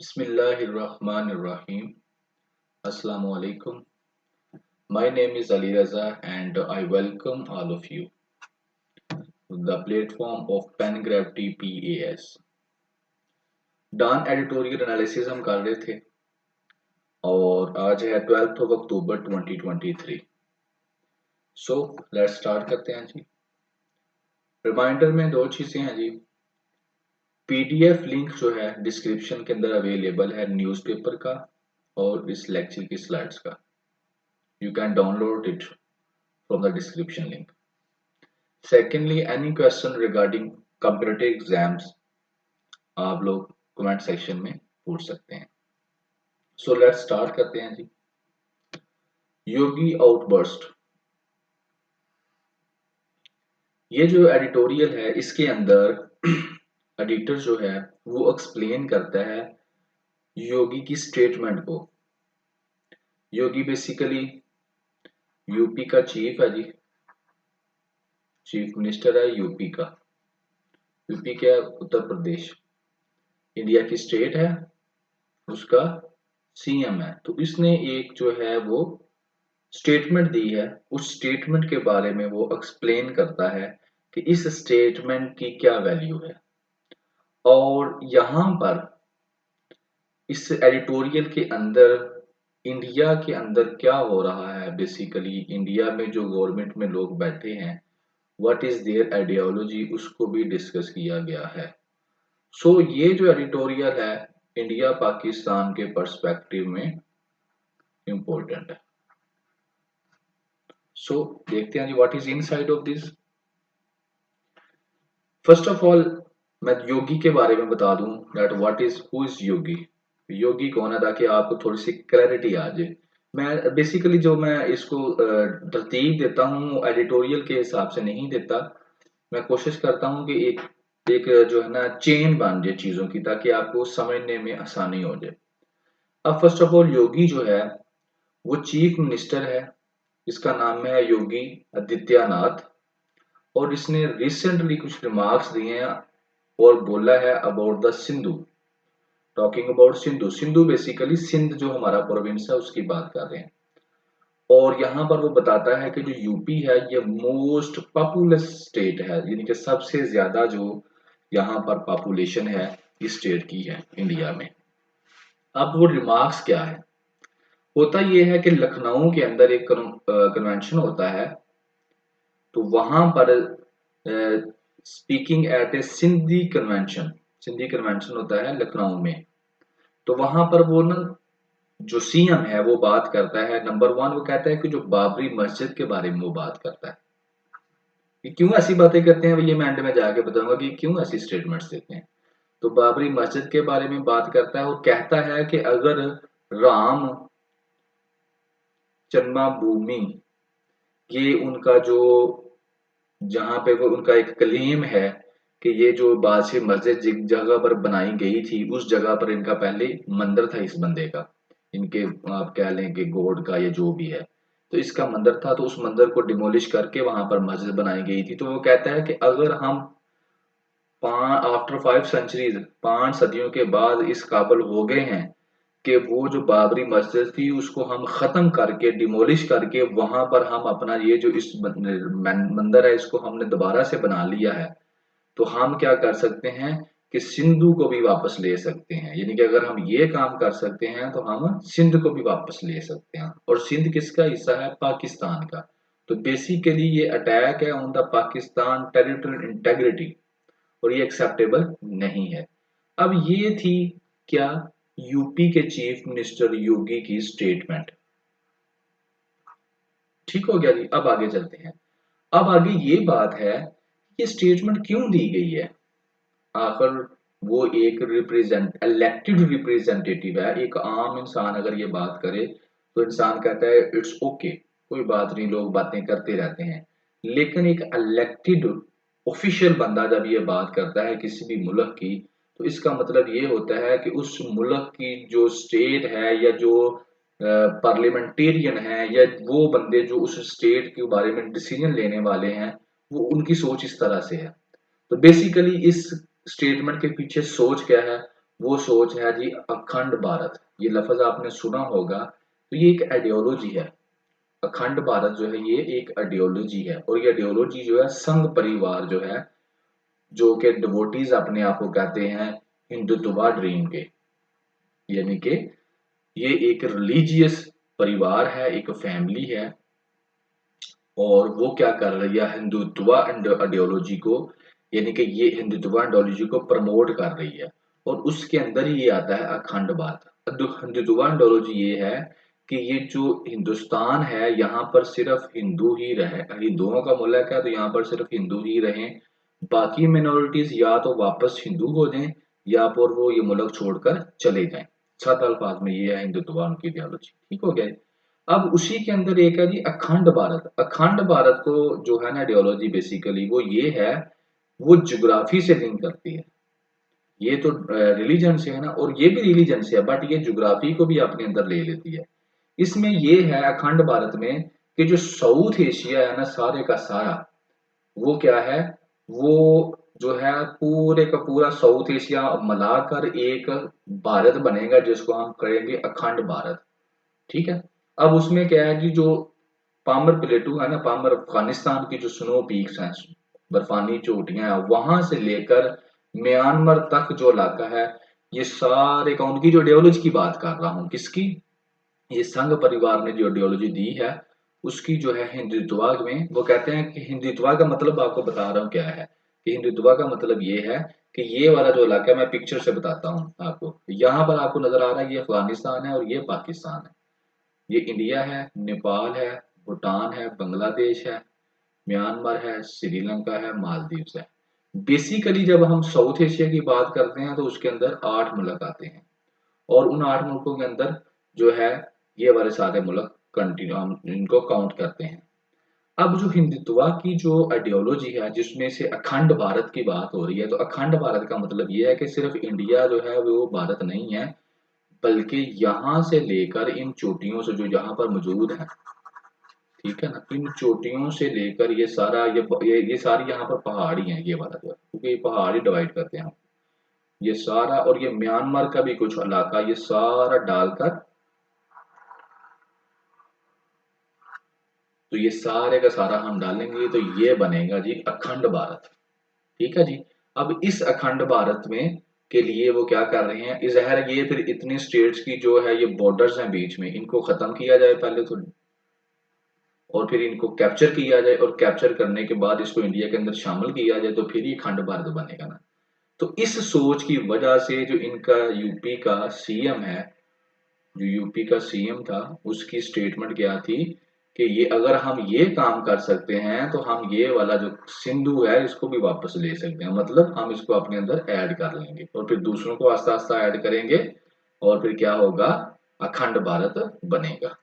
Bismillahirrahmanirrahim. Assalamu alaikum. My name is Ali Raza and I welcome all of you to the platform of Pen Gravity PAS. Dawn editorial analysis हम कर रहे थे और आज है 12 अक्टूबर 2023। So let's start करते हैं जी। रिमाइंडर में दो चीज़ें हैं जी। पीडीएफ लिंक जो है डिस्क्रिप्शन के अंदर अवेलेबल है न्यूज़पेपर का और इस लेक्चर की स्लाइड्स का। You can download it from the description link. Secondly, any question regarding competitive exams आप लोग कमेंट सेक्शन में पूछ सकते हैं। सो लेट्स स्टार्ट करते हैं जी। योगी आउटबर्स्ट, ये जो एडिटोरियल है इसके अंदर एडिटर जो है वो एक्सप्लेन करता है योगी की स्टेटमेंट को। योगी बेसिकली यूपी का चीफ है जी, चीफ मिनिस्टर है यूपी का। यूपी क्या है? उत्तर प्रदेश। इंडिया की स्टेट है, उसका सीएम है। तो इसने एक जो है वो स्टेटमेंट दी है। उस स्टेटमेंट के बारे में वो एक्सप्लेन करता है कि इस स्टेटमेंट की क्या वैल्यू है। और यहां पर इस एडिटोरियल के अंदर इंडिया के अंदर क्या हो रहा है, बेसिकली इंडिया में जो गवर्नमेंट में लोग बैठे हैं व्हाट इज देयर आइडियोलॉजी, उसको भी डिस्कस किया गया है। सो ये जो एडिटोरियल है इंडिया पाकिस्तान के पर्सपेक्टिव में इंपॉर्टेंट है। सो देखते हैं जी what is inside of this. First of all मैं योगी के बारे में बता दूं that what is who is yogi. Yogi कौन है, ताकि आपको थोड़ी सी क्लैरिटी आ जाए। मैं बेसिकली जो मैं इसको तरतीब देता हूँ एडिटोरियल के हिसाब से नहीं देता। मैं कोशिश करता हूँ कि एक एक जो है ना चेन बन जाए चीजों की, ताकि आपको समझने में आसानी हो जाए। अब फर्स्ट ऑफ ऑल योगी जो है वो चीफ मिनिस्टर है। इसका नाम है योगी आदित्यनाथ। और इसने रिसेंटली कुछ रिमार्क्स दिए हैं और बोला है about the Sindhu. Talking about Sindhu, Sindhu basically Sindh जो हमारा प्रोविंस है उसकी बात कर रहे हैं। और यहाँ पर वो बताता है कि जो यूपी है ये मोस्ट पॉपुलस स्टेट है, यानी कि सबसे ज्यादा जो यहाँ पर पॉपुलेशन है इस स्टेट की है इंडिया में। अब वो रिमार्क्स क्या है, होता ये है कि लखनऊ के अंदर एक कन्वेंशन होता है। तो वहां पर speaking at A Sindhi convention, Sindhi convention होता है लखनऊ में। तो वहां पर वो ना जो सीएम है वो बात करता है। नंबर वन वो कहता है कि जो बाबरी मस्जिद के बारे में वो बात करता है कि क्यों ऐसी बातें करते हैं, ये मैं एंड में जाके बताऊंगा कि क्यों ऐसी स्टेटमेंट्स देते हैं। तो बाबरी मस्जिद के बारे में बात करता है और कहता है कि अगर राम जन्मभूमि ये उनका जो जहां पे वो उनका एक क्लेम है कि ये जो बादशाह मस्जिद जिस जगह पर बनाई गई थी उस जगह पर इनका पहले मंदिर था इस बंदे का, इनके आप कह लें कि गॉड का या जो भी है। तो इसका मंदिर था, तो उस मंदिर को डिमोलिश करके वहां पर मस्जिद बनाई गई थी। तो वो कहता है कि अगर हम आफ्टर 5 सेंचुरीज 5 सदियों के बाद इस काबिल हो गए हैं कि वो जो बाबरी मस्जिद थी उसको हम खत्म करके डिमोलिश करके वहां पर हम अपना ये जो इस मंदिर है इसको हमने दोबारा से बना लिया है, तो हम क्या कर सकते हैं कि सिंधु को भी वापस ले सकते हैं। यानी कि अगर हम ये काम कर सकते हैं तो हम सिंध को भी वापस ले सकते हैं। और सिंध किसका हिस्सा है? पाकिस्तान का। तो बेसिकली ये अटैक है on the Pakistan territorial integrity और ये एक्सेप्टेबल नहीं है। अब ये थी क्या, यूपी के चीफ मिनिस्टर योगी की स्टेटमेंट। ठीक हो गया जी। अब आगे चलते हैं। अब आगे ये बात है कि स्टेटमेंट क्यों दी गई है। आखिर वो एक रिप्रेजेंट इलेक्टेड रिप्रेजेंटेटिव है। एक आम इंसान अगर ये बात करे तो इंसान कहता है इट्स ओके, कोई बात नहीं, लोग बातें करते रहते हैं। लेकिन एक इलेक्टेड ऑफिशियल बंदा जब ये बात करता है किसी भी मुल्क की, तो इसका मतलब ये होता है कि उस मुल्क की जो स्टेट है या जो पार्लियामेंटेरियन है या वो बंदे जो उस स्टेट के बारे में डिसीजन लेने वाले हैं वो उनकी सोच इस तरह से है। तो बेसिकली इस स्टेटमेंट के पीछे सोच क्या है, वो सोच है जी अखंड भारत। ये लफ्ज आपने सुना होगा, तो ये एक आइडियोलॉजी है। अखंड भारत जो है ये एक आइडियोलॉजी है, और ये आइडियोलॉजी जो है संघ परिवार जो है, जो कि डिवोटीज अपने आप को कहते हैं हिंदुत्व ड्रीम के, यानी कि ये एक रिलीजियस परिवार है, एक फैमिली है, और वो क्या कर रही है, हिंदुत्व आइडियोलॉजी को, यानी कि ये हिंदुत्व आइडियोलॉजी को प्रमोट कर रही है। और उसके अंदर ही ये आता है अखंड भारत। हिंदुत्व आइडियोलॉजी ये है कि ये जो हिंदुस्तान है यहाँ पर सिर्फ हिंदू ही रहे, हिंदुओं का मुल्क है तो यहाँ पर सिर्फ हिंदू ही रहें, बाकी मिनोरिटीज या तो वापस हिंदू हो जाएं या फिर वो ये मुल्क छोड़कर चले जाएं। सात अल्फाज में ये है हिंदुत्व की आइडियोलॉजी। ठीक हो गया। अब उसी के अंदर एक है जी अखंड भारत। अखंड भारत को जो है ना आइडियोलॉजी बेसिकली वो ये है, वो ज्योग्राफी से लिंक करती है। ये तो रिलीजन से है ना, और ये भी रिलीजन से है, बट ये ज्योग्राफी को भी अपने अंदर ले लेती है। इसमें ये है अखंड भारत में कि जो साउथ एशिया है ना सारे का सारा, वो क्या है, वो जो है पूरे का पूरा साउथ एशिया मिलाकर एक भारत बनेगा जिसको हम कहेंगे अखंड भारत। ठीक है। अब उसमें क्या है कि जो पामर प्लेटू है ना, पामर अफगानिस्तान की जो स्नो पीक्स हैं, बर्फानी चोटियां हैं, वहां से लेकर म्यांमार तक जो इलाका है, ये सारे का उनकी जो आइडियोलॉजी की बात कर रहा हूँ, किसकी, ये संघ परिवार ने जो आइडियोलॉजी दी है उसकी जो है हिंदुत्व में, वो कहते हैं कि हिंदुत्व का मतलब आपको बता रहा हूँ क्या है, कि हिंदुत्व का मतलब ये है कि ये वाला जो इलाका है, मैं पिक्चर से बताता हूँ आपको, यहाँ पर आपको नजर आ रहा है ये अफगानिस्तान है और ये पाकिस्तान है, ये इंडिया है, नेपाल है, भूटान है, बांग्लादेश है, म्यांमार है, श्रीलंका है, मालदीव्स है। बेसिकली जब हम साउथ एशिया की बात करते हैं तो उसके अंदर 8 मुल्क आते हैं, और उन 8 मुल्कों के अंदर जो है ये वाले सारे मुल्क कंटिन्यू हम इनको काउंट करते हैं। अब जो हिंदुत्व की जो आइडियोलॉजी है जिसमें से अखंड भारत की बात हो रही है, तो अखंड भारत का मतलब ये है कि सिर्फ इंडिया जो है वो भारत नहीं है, बल्कि यहाँ से लेकर इन चोटियों से जो यहाँ पर मौजूद है, ठीक है ना, इन चोटियों से लेकर ये सारा ये सारी यहाँ पर पहाड़ी हैं, ये वाला जो है, क्योंकि ये पहाड़ी डिवाइड करते हैं हम, ये सारा, और ये म्यांमार का भी कुछ इलाका, ये सारा डालकर, तो ये सारे का सारा हम डालेंगे तो ये बनेगा जी अखंड भारत। ठीक है जी। अब इस अखंड भारत में के लिए वो क्या कर रहे हैं, इजहर ये फिर इतने स्टेट्स की जो है ये बॉर्डर्स हैं बीच में, इनको खत्म किया जाए पहले तो, और फिर इनको कैप्चर किया जाए, और कैप्चर करने के बाद इसको इंडिया के अंदर शामिल किया जाए, तो फिर ये खंड भारत बनेगा ना। तो इस सोच की वजह से जो इनका यूपी का सीएम है, जो यूपी का सीएम था, उसकी स्टेटमेंट क्या थी कि ये अगर हम ये काम कर सकते हैं तो हम ये वाला जो सिंधु है इसको भी वापस ले सकते हैं, मतलब हम इसको अपने अंदर ऐड कर लेंगे और फिर दूसरों को आस्ता आस्ता ऐड करेंगे, और फिर क्या होगा, अखंड भारत बनेगा।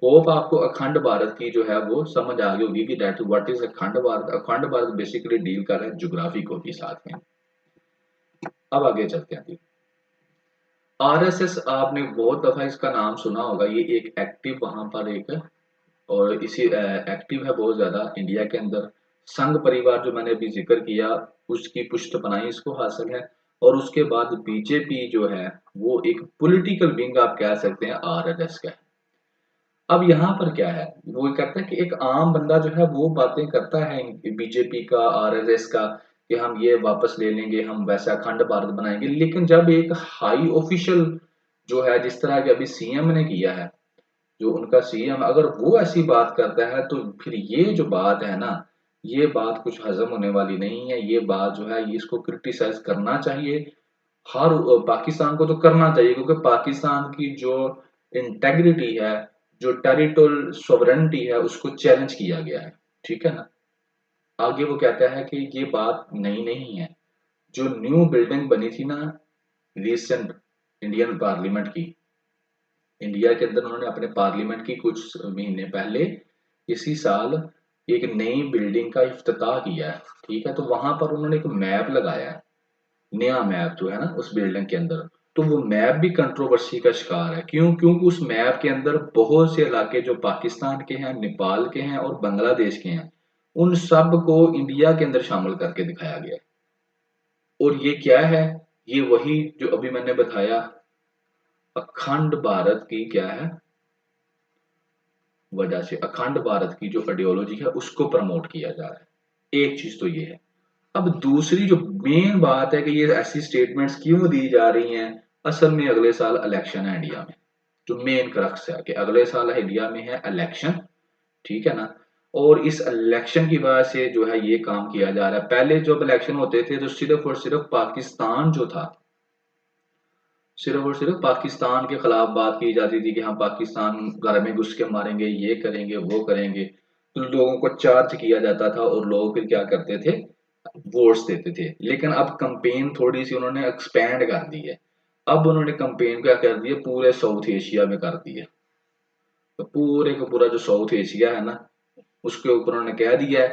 होप आपको अखंड भारत की जो है वो समझ आ गई होगी कि डेट व्हाट इज अखंड भारत। अखंड भारत बेसिकली डील कर रहा है ज्योग्राफी को भी साथ में। अब आगे चलते हैं। आरएसएस आपने बहुत दफा इसका नाम सुना होगा, ये एक एक्टिव वहां पर एक, और इसी एक्टिव है बहुत ज्यादा इंडिया के अंदर। संघ परिवार जो मैंने अभी जिक्र किया उसकी पुष्टपनाही इसको हासिल है, और उसके बाद बीजेपी जो है वो एक पॉलिटिकल विंग आप कह सकते हैं आरएसएस का। अब यहाँ पर क्या है, वो कहता है कि एक आम बंदा जो है वो बातें करता है बीजेपी का, आरएसएस का, कि हम ये वापस ले लेंगे, हम वैसा अखंड भारत बनाएंगे, लेकिन जब एक हाई ऑफिशियल जो है जिस तरह के अभी सीएम ने किया है, जो उनका सीएम अगर वो ऐसी बात करता है तो फिर ये जो बात है ना, ये बात कुछ हजम होने वाली नहीं है। ये बात जो है ये इसको क्रिटिसाइज करना चाहिए, हर पाकिस्तान को तो करना चाहिए, क्योंकि पाकिस्तान की जो इंटेग्रिटी है, जो टेरिटोरियल सोवरेनिटी है, उसको चैलेंज किया गया है। ठीक है ना। आगे वो कहता है कि ये बात नई नहीं है, जो न्यू बिल्डिंग बनी थी ना रिसेंट इंडियन पार्लियामेंट की, इंडिया के अंदर उन्होंने अपने पार्लियामेंट की कुछ महीने पहले इसी साल एक नई बिल्डिंग का इफ्तिताह किया है। ठीक है, तो वहां पर उन्होंने एक मैप लगाया है, नया मैप जो है ना उस बिल्डिंग के अंदर। तो वो मैप भी कंट्रोवर्सी का शिकार है। क्यों? क्योंकि उस मैप के अंदर बहुत से इलाके जो पाकिस्तान के हैं, नेपाल के हैं और बांग्लादेश के हैं, उन सब को इंडिया के अंदर शामिल करके दिखाया गया है। और ये क्या है, ये वही जो अभी मैंने बताया, अखंड भारत की क्या है वजह से, अखंड भारत की जो आइडियोलॉजी है उसको प्रमोट किया जा रहा है। एक चीज तो ये है। अब दूसरी जो मेन बात है कि ये ऐसी स्टेटमेंट्स क्यों दी जा रही हैं, असल में अगले साल इलेक्शन है इंडिया में। जो मेन क्रक्स है कि अगले साल इंडिया में है इलेक्शन, ठीक है ना। और इस इलेक्शन की वजह से जो है ये काम किया जा रहा है। पहले जब इलेक्शन होते थे तो सिर्फ और सिर्फ पाकिस्तान जो था, सिर्फ और सिर्फ पाकिस्तान के खिलाफ बात की जाती थी कि हम पाकिस्तान घर में घुस के मारेंगे, ये करेंगे, वो करेंगे। तो लोगों को चार्ज किया जाता था और लोग फिर क्या करते थे, वोट्स देते थे। लेकिन अब कंपेन थोड़ी सी उन्होंने एक्सपेंड कर दी है। अब उन्होंने कंपेन क्या कर दिया, पूरे साउथ एशिया में कर दिया। तो पूरे का पूरा जो साउथ एशिया है ना, उसके ऊपर उन्होंने कह दिया है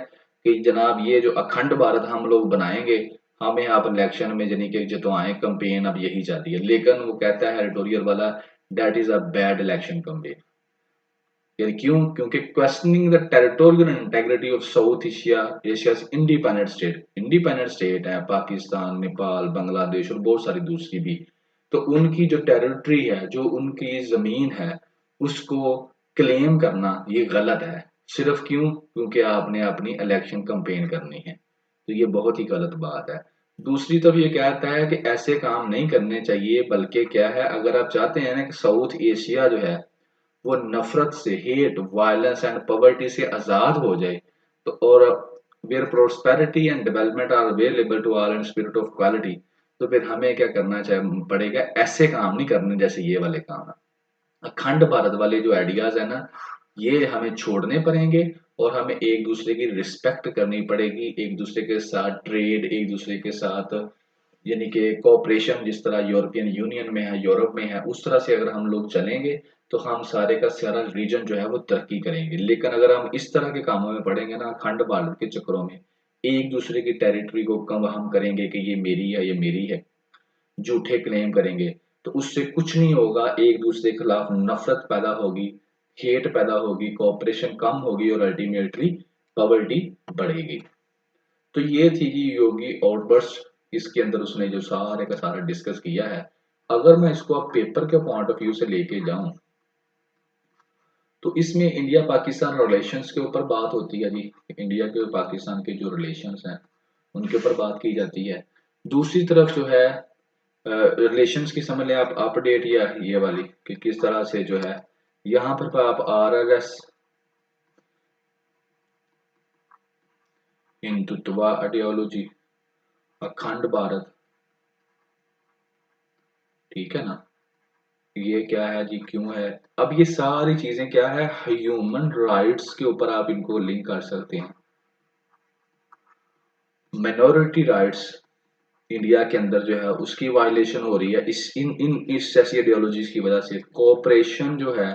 कि जनाब ये जो अखंड भारत हम लोग बनाएंगे, हमें आप इलेक्शन में यानी कि जितवाएं, कंपेन अब यही चल रही है। लेकिन वो कहता है एडिटोरियल वाला, that is a bad election campaign. यानी क्यों, क्योंकि questioning the territorial integrity of south Asia, Asia's independent state, independent state है पाकिस्तान, नेपाल, बांग्लादेश और बहुत सारी दूसरी भी। तो उनकी जो टेरिटरी है, जो उनकी जमीन है, उसको क्लेम करना ये गलत है। सिर्फ क्यों, क्योंकि आपने अपनी इलेक्शन कंपेन करनी है। तो ये बहुत ही गलत बात है। दूसरी तरफ ये कहता है कि ऐसे काम नहीं करने चाहिए, बल्कि क्या है, अगर आप चाहते हैं ना कि साउथ एशिया जो है वो नफरत से, हेट, वायलेंस एंड पॉवर्टी से आजाद हो जाए, तो और where prosperity and development are available to all in spirit of quality, तो फिर हमें क्या करना चाहिए पड़ेगा, ऐसे काम नहीं करने जैसे ये वाले काम है। अखंड भारत वाले जो आइडियाज है ना, ये हमें छोड़ने पड़ेंगे और हमें एक दूसरे की रिस्पेक्ट करनी पड़ेगी, एक दूसरे के साथ ट्रेड, एक दूसरे के साथ यानी कि कोऑपरेशन, जिस तरह यूरोपियन यूनियन में है, यूरोप में है, उस तरह से अगर हम लोग चलेंगे तो हम सारे का सारा रीजन जो है वो तरक्की करेंगे। लेकिन अगर हम इस तरह के कामों में पड़ेंगे ना, अखंड भारत के चक्करों में, एक दूसरे की टेरिटरी को कम हम करेंगे कि ये मेरी है, ये मेरी है, झूठे क्लेम करेंगे, तो उससे कुछ नहीं होगा। एक दूसरे के खिलाफ नफरत पैदा होगी, हेट पैदा होगी, कोऑपरेशन कम होगी और अल्टीमेटली पॉवर्टी बढ़ेगी। तो ये थी जी योगी आउटबर्स्ट। इसके अंदर उसने जो सारे का सारा डिस्कस किया है, अगर मैं इसको अब पेपर के पॉइंट ऑफ व्यू से लेके जाऊं, तो इसमें इंडिया पाकिस्तान रिलेशंस के ऊपर बात होती है जी। इंडिया के और पाकिस्तान के जो रिलेशंस हैं उनके ऊपर बात की जाती है। दूसरी तरफ जो है रिलेशंस की समझ लें आप अपडेट, या ये वाली कि किस तरह से जो है यहाँ पर आप आरएलएस, हिंदुत्व आइडियोलॉजी, अखंड भारत, ठीक है ना, ये क्या है जी, क्यों है। अब ये सारी चीजें क्या है, ह्यूमन राइट्स के ऊपर आप इनको लिंक कर सकते हैं। माइनॉरिटी राइट्स इंडिया के अंदर जो है उसकी वायलेशन हो रही है इस इन इन इस ऐसी आइडियोलॉजीज की वजह से। कोऑपरेशन जो है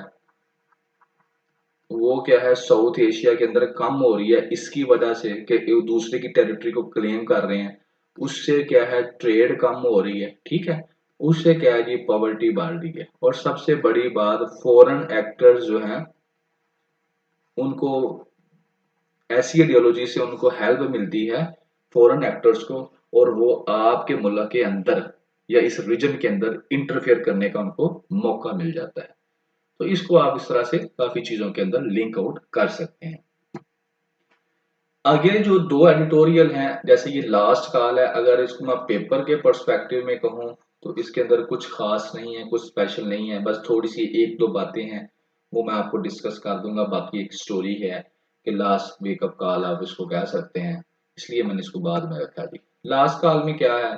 वो क्या है, साउथ एशिया के अंदर कम हो रही है इसकी वजह से कि दूसरे की टेरिटरी को क्लेम कर रहे हैं। उससे क्या है, ट्रेड कम हो रही है, ठीक है। उससे क्या है जी, पॉवर्टी बढ़ रही है। और सबसे बड़ी बात, फॉरेन एक्टर्स जो हैं उनको ऐसी आइडियोलॉजी से उनको हेल्प मिलती है, फॉरेन एक्टर्स को, और वो आपके मुल्क के अंदर या इस रीजन के अंदर इंटरफेयर करने का उनको मौका मिल जाता है। तो इसको आप इस तरह से काफी चीजों के अंदर लिंक आउट कर सकते हैं। आगे जो दो एडिटोरियल हैं, जैसे ये लास्ट कॉल है, अगर इसको मैं पेपर के पर्सपेक्टिव में कहूँ तो इसके अंदर कुछ खास नहीं है, कुछ स्पेशल नहीं है, बस थोड़ी सी एक दो बातें हैं वो मैं आपको डिस्कस कर दूंगा। बाकी एक स्टोरी है कि लास्ट वेकअप कॉल आप इसको कह सकते हैं, इसलिए मैंने इसको बाद में रखा जी। लास्ट कॉल में क्या है,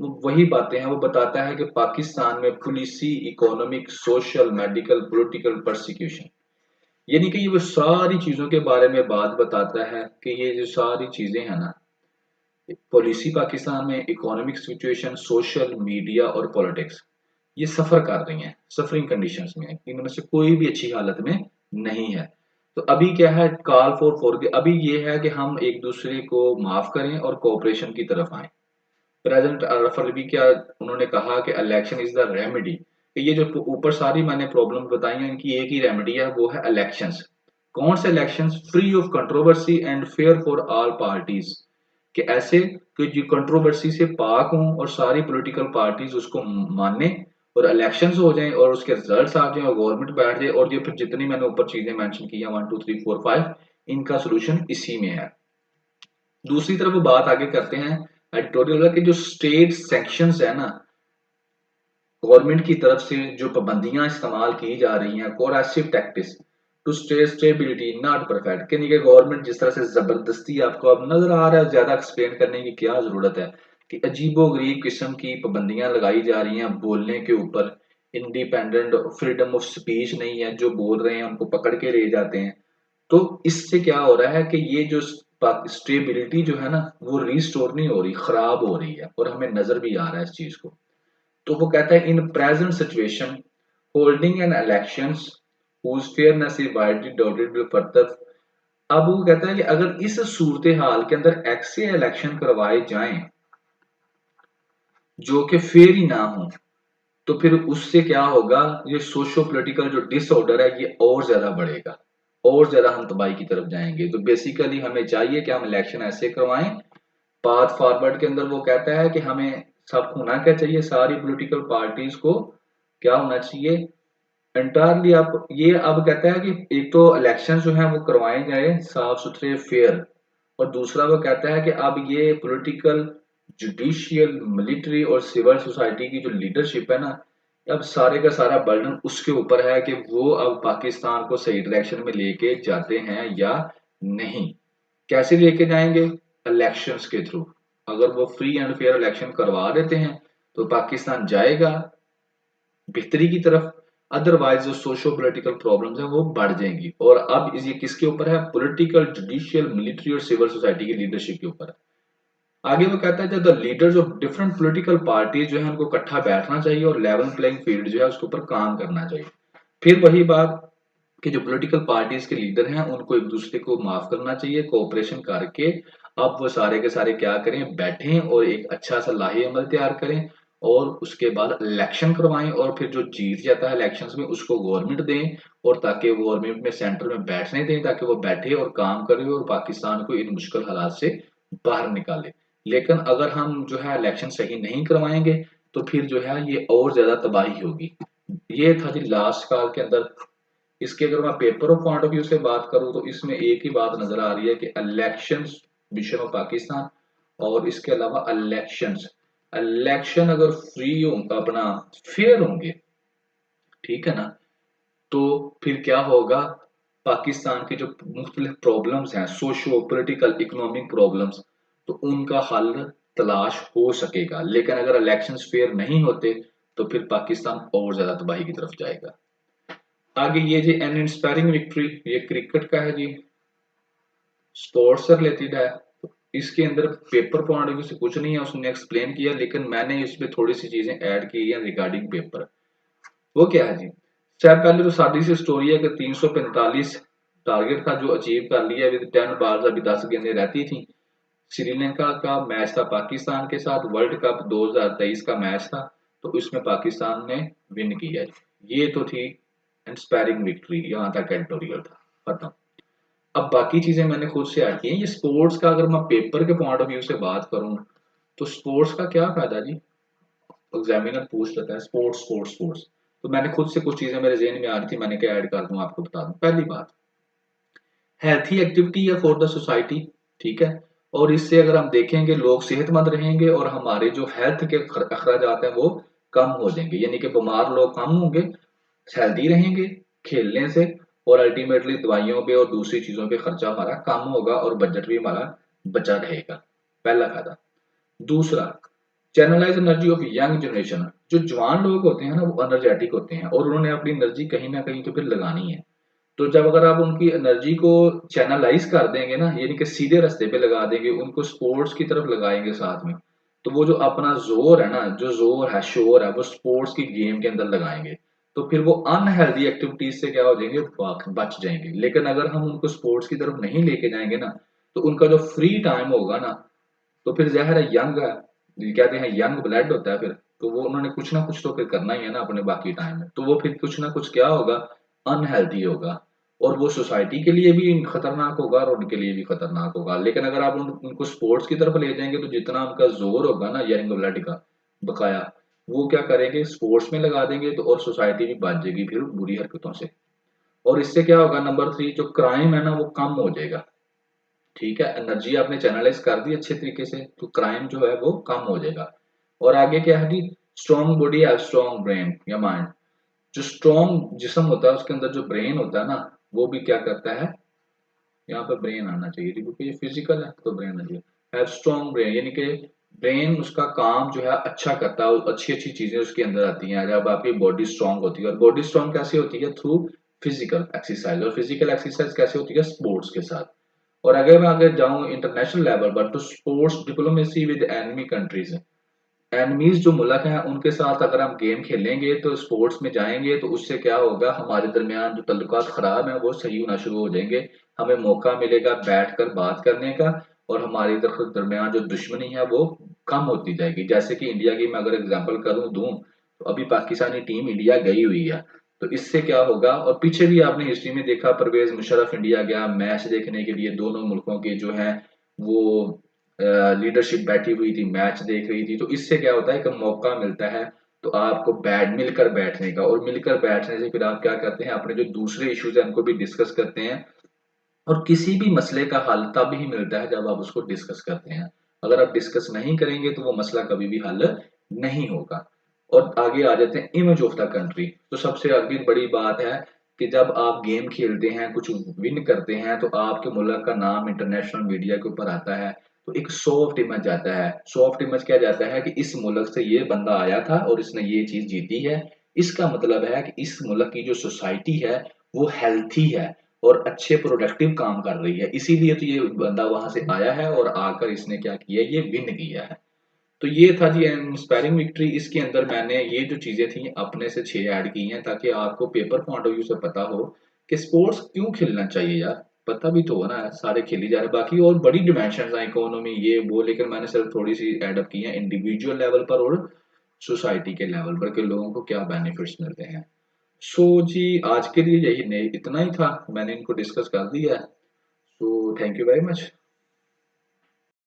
वो वही बातें हैं। वो बताता है कि पाकिस्तान में policy, economic, social, medical, political persecution, यानी कि ये वो सारी चीजों के बारे में बात बताता है कि ये जो सारी चीजें हैं ना, पॉलिसी पाकिस्तान में, इकोनॉमिक सिचुएशन, सोशल, मीडिया और पॉलिटिक्स, ये सफर कर रही हैं, सफरिंग कंडीशंस में है, इनमें से कोई भी अच्छी हालत में नहीं है। तो अभी क्या है, कॉल फॉर अभी ये है कि हम एक दूसरे को माफ करें और कोऑपरेशन की तरफ आए। प्रेसिडेंट अरफ अलवी क्या उन्होंने कहा कि इलेक्शन इज द रेमेडी। ये जो ऊपर सारी मैंने प्रॉब्लम बताई हैं इनकी एक ही रेमेडी है, वो है इलेक्शंस। कौन से elections, free of controversy and fair for all parties. कि ऐसे कि जो कंट्रोवर्सी से पाक हों और सारी पॉलिटिकल पार्टीज उसको माने और इलेक्शंस हो जाएं और उसके रिजल्ट्स आ जाएं और गवर्नमेंट बैठ जाए, और ये फिर जितनी मैंने ऊपर चीजें मेंशन की हैं 1 2 3 4 5, इनका सोल्यूशन इसी में है। दूसरी तरफ बात आगे करते हैं एडिटोरियल की, जो स्टेट सैंक्शंस है ना, गवर्नमेंट की तरफ से जो पाबंदियां इस्तेमाल की जा रही हैं, coercive tactics to stay stability not perfect, कि नहीं कि गवर्नमेंट जिस तरह से जबरदस्ती, आपको अब नजर आ रहा है, ज्यादा एक्सप्लेन करने की क्या जरूरत है, कि अजीबो गरीब किस्म की पाबंदियां लगाई जा रही हैं बोलने के ऊपर, इंडिपेंडेंट फ्रीडम ऑफ स्पीच नहीं है, जो बोल रहे हैं उनको पकड़ के ले जाते हैं। तो इससे क्या हो रहा है कि ये जो स्टेबिलिटी जो है ना वो रिस्टोर नहीं हो रही, खराब हो रही है, और हमें नजर भी आ रहा है इस चीज को। तो वो कहता है in present situation holding N elections whose fairness is widely doubted will further। अब वो कहता है कि अगर इस सूरत हाल के अंदर ऐसे इलेक्शन करवाए जाएं जो कि फेयर ही ना हो, तो फिर उससे क्या होगा, ये सोशो पॉलिटिकल जो डिसऑर्डर है ये और ज्यादा बढ़ेगा, और ज्यादा हम तबाही की तरफ जाएंगे। तो बेसिकली हमें चाहिए कि हम इलेक्शन ऐसे करवाएं। पाथ फॉरवर्ड के अंदर वो कहता है कि हमें सब होना क्या चाहिए, सारी पॉलिटिकल पार्टीज को क्या होना चाहिए, एंटायरली आप ये अब कहता है कि एक तो इलेक्शन जो है वो करवाए जाए साफ सुथरे फेयर, और दूसरा वो कहता है कि अब ये पॉलिटिकल जुडिशियल मिलिट्री और सिविल सोसाइटी की जो लीडरशिप है ना, अब सारे का सारा बर्डन उसके ऊपर है कि वो अब पाकिस्तान को सही डायरेक्शन में लेके जाते हैं या नहीं। कैसे लेके जाएंगे, इलेक्शंस के थ्रू। अगर वो फ्री एंड फेयर इलेक्शन करवा देते हैं तो पाकिस्तान जाएगा बेहतरी की तरफ, अदरवाइज जो सोशो पॉलिटिकल प्रॉब्लम्स हैं वो बढ़ जाएंगी। और अब ये किसके ऊपर है, पॉलिटिकल जुडिशियल मिलिट्री और सिविल सोसाइटी की लीडरशिप के ऊपर है। आगे वो कहता है जब the leaders of different political parties जो है उनको इकट्ठा बैठना चाहिए और लेवल प्लेइंग फील्ड जो है उसके ऊपर काम करना चाहिए। फिर वही बात कि जो पॉलिटिकल पार्टीज के लीडर हैं उनको एक दूसरे को माफ करना चाहिए, कोऑपरेशन करके अब वो सारे के सारे क्या करें, बैठें और एक अच्छा सा लाहे अमल तैयार करें, और उसके बाद इलेक्शन करवाएं, और फिर जो जीत जाता है इलेक्शंस में उसको गवर्नमेंट दें, और ताकि वो गवर्नमेंट में सेंटर में बैठने दें, ताकि वो बैठे और काम करे और पाकिस्तान को इन मुश्किल हालात से बाहर निकाले। लेकिन अगर हम जो है इलेक्शन सही नहीं करवाएंगे तो फिर जो है ये और ज्यादा तबाही होगी। ये था जी लास्ट कॉल के अंदर। इसके अगर मैं paper of point of view से बात करूं तो इसमें एक ही बात नजर आ रही है कि इलेक्शंस मिशन ऑफ पाकिस्तान, और इसके अलावा इलेक्शंस, इलेक्शन अगर फ्री हो अपना फेयर होंगे, ठीक है ना, तो फिर क्या होगा, पाकिस्तान के जो मुख्तलिफ प्रॉब्लम्स हैं, सोशो पॉलिटिकल इकोनॉमिक प्रॉब्लम्स, तो उनका हल तलाश हो सकेगा। लेकिन अगर इलेक्शंस फेयर नहीं होते तो फिर पाकिस्तान और ज्यादा तबाही की तरफ जाएगा। आगे ये जी एन इंस्पायरिंग विक्ट्री, ये क्रिकेट का है जी, स्पोर्ट्स से रिलेटेड है। तो इसके अंदर पेपर पॉइंट ऑफ व्यू से कुछ नहीं है, उसने एक्सप्लेन किया, लेकिन मैंने इसमें थोड़ी सी चीजें ऐड की हैं रिगार्डिंग पेपर। वो क्या है जी, शायद पहले तो सादी सी स्टोरी है कि 345 टारगेट था जो अचीव कर लिया विद 10 बॉल्स, अभी 10 गेंदें रहती थी। श्रीलंका का मैच था पाकिस्तान के साथ, वर्ल्ड कप 2023 का मैच था, तो इसमें पाकिस्तान ने विन किया। ये तो थी इंस्पायरिंग विक्ट्री, यहाँ तक एडिटोरियल था, खत्म। अब बाकी चीजें मैंने खुद से ऐड की हैं। ये स्पोर्ट्स का अगर मैं पेपर के पॉइंट ऑफ व्यू से बात करूं तो स्पोर्ट्स का क्या फायदा जी, एग्जामिनर पूछ लेता है स्पोर्ट्स स्पोर्ट्स स्पोर्ट्स, तो मैंने खुद से कुछ चीजें मेरे जहन में आ रही थी, मैंने क्या ऐड कर दूं आपको बता दूं। पहली बात, हेल्थी एक्टिविटी है फॉर द सोसाइटी, ठीक है, और इससे अगर हम देखेंगे लोग सेहतमंद रहेंगे और हमारे जो हेल्थ के अखराजात हैं वो कम हो जाएंगे, यानी कि बीमार लोग कम होंगे, हेल्दी रहेंगे खेलने से, और अल्टीमेटली दवाइयों पे और दूसरी चीजों पे खर्चा हमारा कम होगा और बजट भी हमारा बचा रहेगा। पहला फायदा। दूसरा, channelise energy of young generation, जो जवान लोग होते हैं ना वो एनर्जेटिक होते हैं और उन्होंने अपनी एनर्जी कहीं ना कहीं तो फिर लगानी है। तो जब अगर आप उनकी एनर्जी को चैनलाइज कर देंगे ना, यानी कि सीधे रास्ते पे लगा देंगे, उनको स्पोर्ट्स की तरफ लगाएंगे साथ में, तो वो जो अपना जोर है ना, जो जोर है शोर है, वो स्पोर्ट्स की गेम के अंदर लगाएंगे, तो फिर वो अनहेल्दी एक्टिविटीज से क्या हो जाएंगे, बच जाएंगे। लेकिन अगर हम उनको स्पोर्ट्स की तरफ नहीं लेके जाएंगे ना, तो उनका जो फ्री टाइम होगा ना, तो फिर ज़ाहिर है यंग है, कहते हैं यंग ब्लड होता है फिर, तो वो उन्होंने कुछ ना कुछ तो फिर करना ही है ना अपने बाकी टाइम में, तो वो फिर कुछ ना कुछ क्या होगा, अनहेल्दी होगा। और वो सोसाइटी के लिए भी खतरनाक होगा और उनके लिए भी खतरनाक होगा। लेकिन अगर आप उनको स्पोर्ट्स की तरफ ले जाएंगे तो जितना उनका जोर होगा ना यंग ब्लड का बकाया, वो क्या करेंगे स्पोर्ट्स में लगा देंगे, तो और सोसाइटी भी बाजेगी फिर बुरी हरकतों से। और इससे क्या होगा, नंबर 3 जो क्राइम है ना वो कम हो जाएगा। ठीक है, एनर्जी आपने चैनलाइज कर दी अच्छे तरीके से, तो क्राइम जो है वो कम हो जाएगा। और आगे क्या है कि स्ट्रॉन्ग बॉडी है स्ट्रॉन्ग ब्रेन या माइंड। जो स्ट्रॉन्ग जिस्म होता है उसके अंदर जो ब्रेन होता है ना, वो भी क्या करता है, यहाँ पे ब्रेन आना चाहिए थी क्योंकि ये फिजिकल है तो ब्रेन आना चाहिए। हैव स्ट्रॉन्ग ब्रेन यानी कि ब्रेन उसका काम जो है अच्छा करता है, अच्छी अच्छी चीजें उसके अंदर आती हैं जब आपकी बॉडी स्ट्रांग होती है। और बॉडी स्ट्रांग कैसे होती है, थ्रू फिजिकल एक्सरसाइज। और फिजिकल एक्सरसाइज कैसे होती है, स्पोर्ट्स के साथ। और अगर मैं आगे जाऊं इंटरनेशनल लेवल पर, तो sports diplomacy with enemy countries, enemies जो मुल्क हैं उनके साथ अगर हम गेम खेलेंगे तो स्पोर्ट्स में जाएंगे, तो उससे क्या होगा, हमारे दरमियान जो तल्लुकात खराब हैं वो सही होना शुरू हो जाएंगे। हमें मौका मिलेगा बैठकर बात करने का, और हमारे दरमियान जो दुश्मनी है वो कम होती जाएगी। जैसे कि इंडिया की मैं अगर एग्जांपल करूं दूं, तो अभी पाकिस्तानी टीम इंडिया गई हुई है, तो इससे क्या होगा, और पीछे भी आपने हिस्ट्री में देखा परवेज मुशर्रफ इंडिया गया मैच देखने के लिए, दोनों मुल्कों के जो है वो लीडरशिप बैठी हुई थी मैच देख रही थी। तो इससे क्या होता है कि मौका मिलता है तो आपको मिलकर बैठने का, और मिलकर बैठने से फिर आप क्या करते हैं, अपने जो दूसरे इश्यूज हैं उनको भी डिस्कस करते हैं। और किसी भी मसले का हल तब ही मिलता है जब आप उसको डिस्कस करते हैं। अगर आप डिस्कस नहीं करेंगे तो वो मसला कभी भी हल नहीं होगा। और आगे आ जाते हैं इमेज ऑफ द कंट्री। तो सबसे आगे बड़ी बात है कि जब आप गेम खेलते हैं कुछ विन करते हैं तो आपके मुल्क का नाम इंटरनेशनल मीडिया के ऊपर आता है। तो एक सॉफ्ट इमेज आता है। सॉफ्ट इमेज क्या जाता है कि इस मुल्क से ये बंदा आया था और इसने ये चीज जीती है। इसका मतलब है कि इस मुल्क की जो सोसाइटी है वो हेल्थी है और अच्छे प्रोडक्टिव काम कर रही है, इसीलिए तो ये बंदा वहां से आया है और आकर इसने क्या किया, ये विन किया है। तो ये था जी इंस्पायरिंग विक्ट्री। इसके अंदर मैंने ये जो चीजें थी अपने से 6 ऐड की हैं ताकि आपको पेपर पॉइंट ऑफ व्यू से पता हो कि स्पोर्ट्स क्यों खेलना चाहिए यार। पता भी तो हो ना, सारे खेली जा रहे हैं, बाकी और बड़ी डिमेंशन है इकोनॉमी ये वो, लेकिन मैंने सिर्फ थोड़ी सी एडअप की है इंडिविजुअल लेवल पर और सोसाइटी के लेवल पर, के लोगों को क्या बेनिफिट्स मिलते हैं। सो जी आज के लिए यही नहीं, इतना ही था, मैंने इनको डिस्कस कर दिया है। So thank you very much.